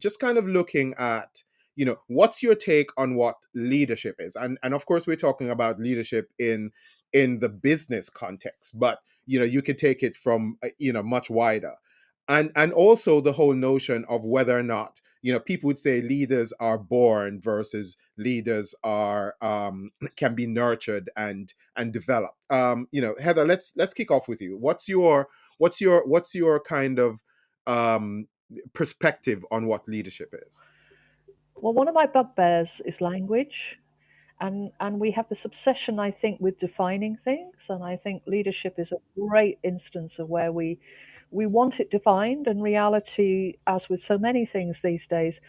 just kind of looking at, what's your take on what leadership is? And of course, we're talking about leadership in the business context, but you could take it from much wider, and also the whole notion of whether or not people would say leaders are born versus leaders are can be nurtured and developed. Heather, let's kick off with you. What's your kind of perspective on what leadership is? Well, one of my bugbears is language. And we have this obsession, I think, with defining things. And I think leadership is a great instance of where we want it defined. And reality, as with so many things these days,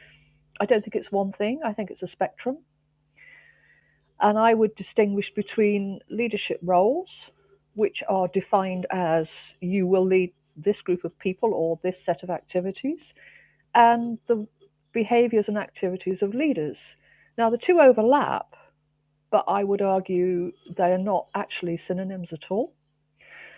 I don't think it's one thing. I think it's a spectrum. And I would distinguish between leadership roles, which are defined as you will lead this group of people or this set of activities, and the behaviors and activities of leaders. Now, the two overlap, but I would argue they are not actually synonyms at all.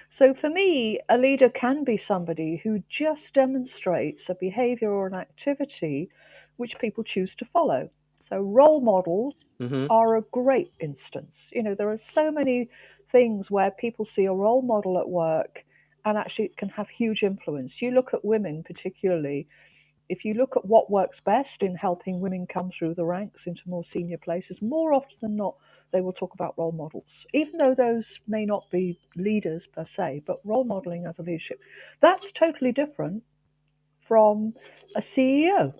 So for me, a leader can be somebody who just demonstrates a behavior or an activity which people choose to follow. So role models Mm-hmm. are a great instance. There are so many things where people see a role model at work and actually it can have huge influence. You look at women particularly, if you look at what works best in helping women come through the ranks into more senior places, more often than not, they will talk about role models, even though those may not be leaders per se, but role modeling as a leadership. That's totally different from a CEO,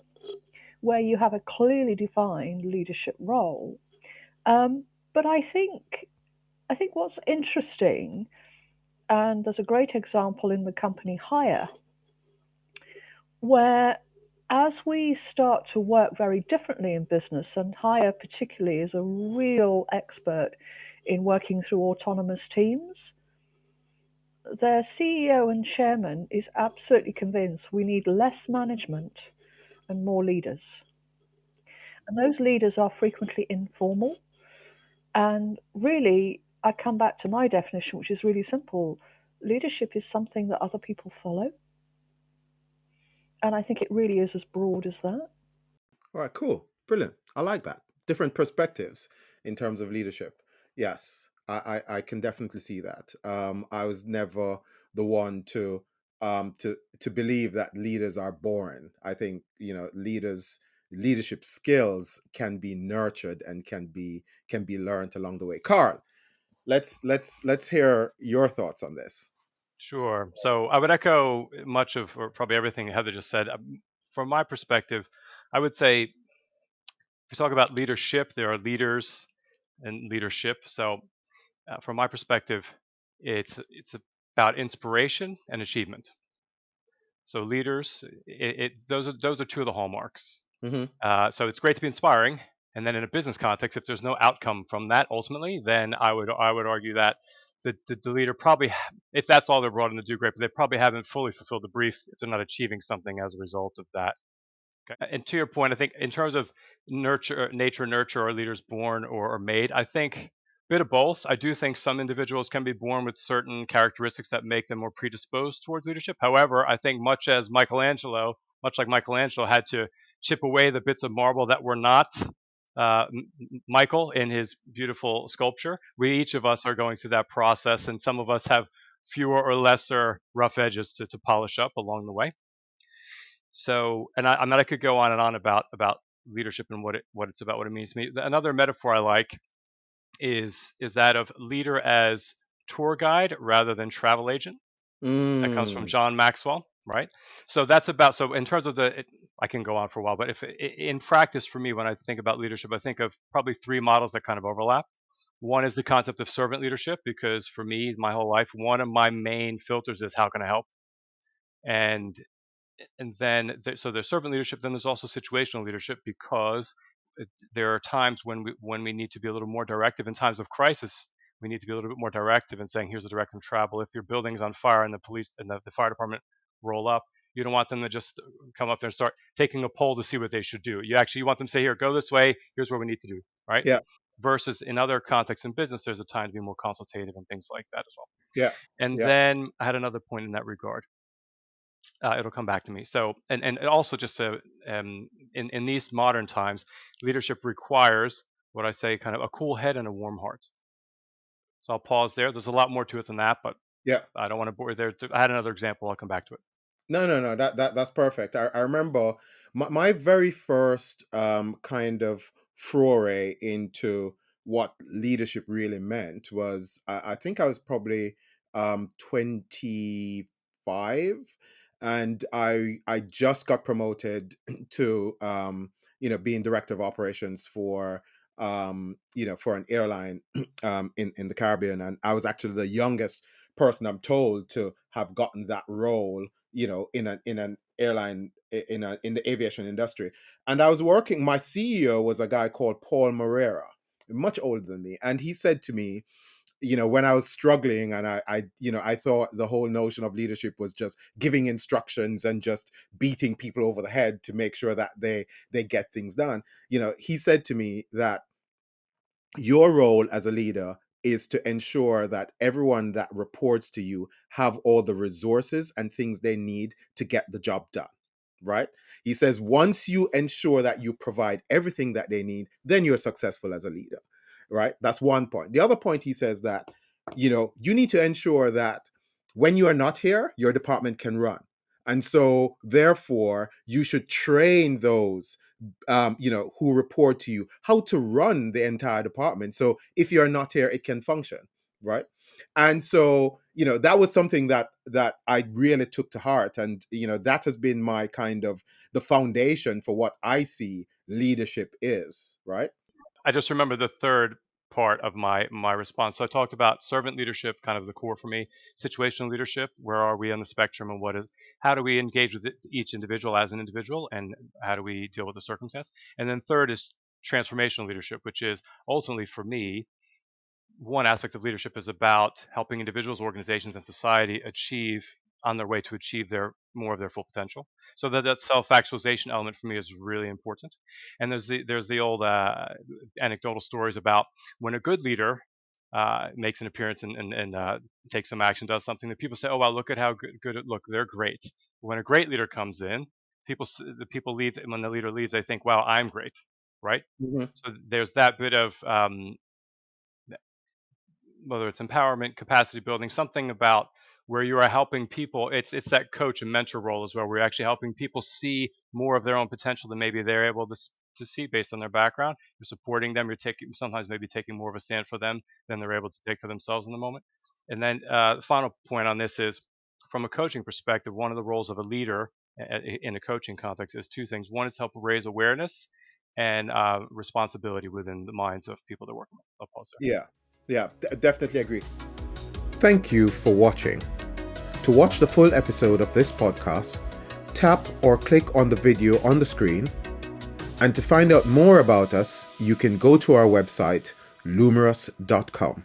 where you have a clearly defined leadership role. But I think what's interesting, and there's a great example in the company Hire, where as we start to work very differently in business, and Hire particularly is a real expert in working through autonomous teams, their CEO and chairman is absolutely convinced we need less management and more leaders. And those leaders are frequently informal. And really, I come back to my definition, which is really simple. Leadership is something that other people follow. And I think it really is as broad as that. All right, cool, brilliant. I like that. Different perspectives in terms of leadership. Yes, I can definitely see that. I was never the one to believe that leaders are born. I think leadership skills can be nurtured and can be learned along the way. Carl, let's hear your thoughts on this. Sure. So I would echo much of, or probably everything Heather just said. From my perspective, I would say if we talk about leadership, there are leaders and leadership. So from my perspective, it's about inspiration and achievement. So leaders, those are two of the hallmarks. Mm-hmm. So it's great to be inspiring, and then in a business context, if there's no outcome from that ultimately, then I would argue that the leader probably, if that's all they're brought in to do, great, but they probably haven't fully fulfilled the brief if they're not achieving something as a result of that. Okay. And to your point, I think in terms of nature, nurture, are leaders born or made? I think a bit of both. I do think some individuals can be born with certain characteristics that make them more predisposed towards leadership. However, I think much like Michelangelo had to chip away the bits of marble that were not Michael in his beautiful sculpture. We each of us are going through that process, and some of us have fewer or lesser rough edges to polish up along the way. So, and I could go on and on about leadership and what it's about, what it means to me. Another metaphor I like is that of leader as tour guide rather than travel agent. That comes from Mm. John Maxwell, right? So that's about, so in terms of I can go on for a while, but if in practice for me, when I think about leadership, I think of probably three models that kind of overlap. One is the concept of servant leadership, because for me, my whole life, one of my main filters is how can I help? And then so there's servant leadership. Then there's also situational leadership, because there are times when we need to be a little more directive. In times of crisis, we need to be a little bit more directive in saying, here's a directive of travel. If your building's on fire and the police and the fire department roll up, you don't want them to just come up there and start taking a poll to see what they should do. You want them to say, here, go this way, here's what we need to do, right? Yeah, Versus in other contexts in business, there's a time to be more consultative and things like that as well. yeah, And yeah. then I had another point in that regard. it'll come back to me. So, and also just to, in these modern times, leadership requires what I say, kind of a cool head and a warm heart. So I'll pause there. There's a lot more to it than that, but Yeah. I don't want to bore you there. I had another example. I'll come back to it. No. That's perfect. I remember my very first kind of foray into what leadership really meant was I think I was probably 25, and I just got promoted to being director of operations for for an airline in the Caribbean, and I was actually the youngest person, I'm told, to have gotten that role, in an airline, in the aviation industry. And I was working, my CEO was a guy called Paul Morera, much older than me, and he said to me, when I was struggling, and I thought the whole notion of leadership was just giving instructions and just beating people over the head to make sure that they get things done. He said to me that your role as a leader is to ensure that everyone that reports to you have all the resources and things they need to get the job done, right? He says once you ensure that you provide everything that they need, then you're successful as a leader, right? That's one point. The other point, he says that you need to ensure that when you are not here, your department can run. And so therefore you should train those who report to you how to run the entire department. So if you're not here, it can function, right? And so, that was something that I really took to heart. And, that has been my kind of the foundation for what I see leadership is, right? I just remember the third part of my response. So I talked about servant leadership, kind of the core for me. Situational leadership, where are we on the spectrum, and how do we engage with each individual as an individual, and how do we deal with the circumstance? And then third is transformational leadership, which is ultimately for me, one aspect of leadership is about helping individuals, organizations, and society achieve on their way to achieve more of their full potential. So that self-actualization element for me is really important. And there's the old anecdotal stories about when a good leader makes an appearance and takes some action, does something that people say, oh wow, look at how good it look, they're great. When a great leader comes in, the people leave, and when the leader leaves, they think, wow, I'm great, right? Mm-hmm. So there's that bit of whether it's empowerment, capacity building, something about where you are helping people. It's that coach and mentor role as well, where you're actually helping people see more of their own potential than maybe they're able to see based on their background. You're supporting them. You're sometimes maybe taking more of a stand for them than they're able to take for themselves in the moment. And then the final point on this is, from a coaching perspective, one of the roles of a leader in a coaching context is two things. One is to help raise awareness and responsibility within the minds of people they're working with. I'll pause there. Yeah, definitely agree. Thank you for watching. To watch the full episode of this podcast, tap or click on the video on the screen. And to find out more about us, you can go to our website, lumerous.com.